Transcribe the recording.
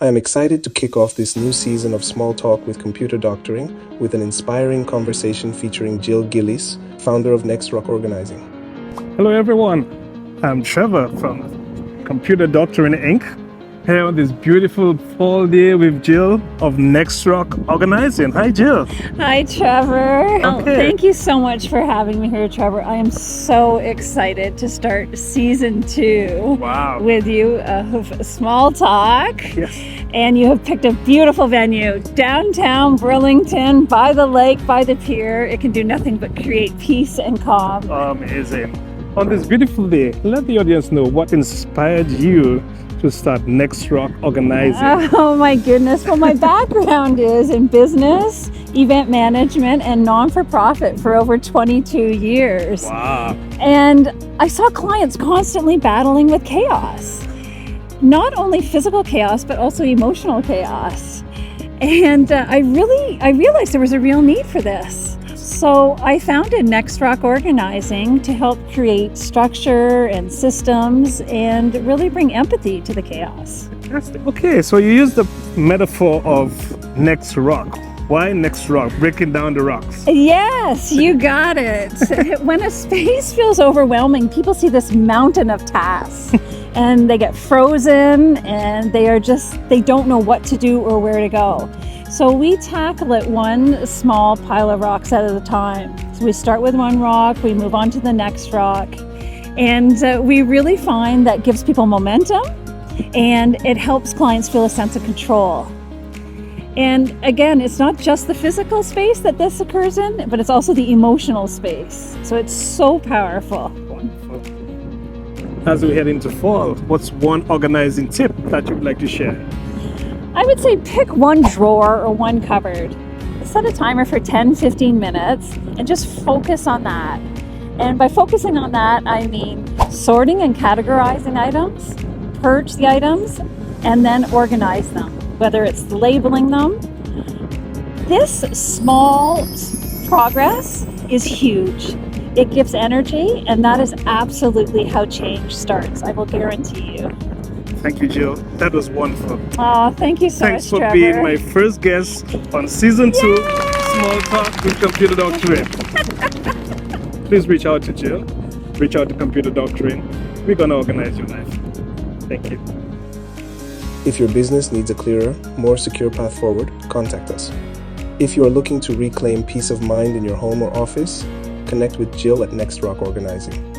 I am excited to kick off this new season of Small Talk with Computer Doctoring with an inspiring conversation featuring Jill Gillis, founder of Next Rock Organizing. Hello everyone, I'm Trevor from Computer Doctoring Inc. Here on this beautiful fall day with Jill of Next Rock Organizing. Hi Jill. Hi Trevor. Okay. Thank you so much for having me here, Trevor. I am so excited to start season 2 with you of Small Talk. Yes. And you have picked a beautiful venue, downtown Burlington, by the lake, by the pier. It can do nothing but create peace and calm. Amazing. On this beautiful day, let the audience know what inspired you to start Next Rock Organizing. Oh my goodness. Well, my background is in business, event management, and non-for-profit for over 22 years. Wow. And I saw clients constantly battling with chaos. Not only physical chaos, but also emotional chaos. And I realized there was a real need for this. So I founded Next Rock Organizing to help create structure and systems and really bring empathy to the chaos. Fantastic. Okay, so you use the metaphor of Next Rock. Why Next Rock? Breaking down the rocks. Yes, you got it. When a space feels overwhelming, people see this mountain of tasks and they get frozen and they don't know what to do or where to go. So we tackle it one small pile of rocks at a time. So we start with one rock, we move on to the next rock, and we really find that gives people momentum and it helps clients feel a sense of control. And again, it's not just the physical space that this occurs in, but it's also the emotional space. So it's so powerful. Wonderful. As we head into fall, what's one organizing tip that you'd like to share? I would say pick one drawer or one cupboard. Set a timer for 10-15 minutes and just focus on that. And by focusing on that, I mean sorting and categorizing items, purge the items, and then organize them, whether it's labeling them. This small progress is huge. It gives energy, and that is absolutely how change starts, I will guarantee you. Thank you, Jill. That was wonderful. Oh, thank you so Thanks much, for Trevor. being my first guest on season 2, Small Talk with Computer Doctoring. Please reach out to Jill. Reach out to Computer Doctoring. We're going to organize your life. Thank you. If your business needs a clearer, more secure path forward, contact us. If you are looking to reclaim peace of mind in your home or office, connect with Jill at Next Rock Organizing.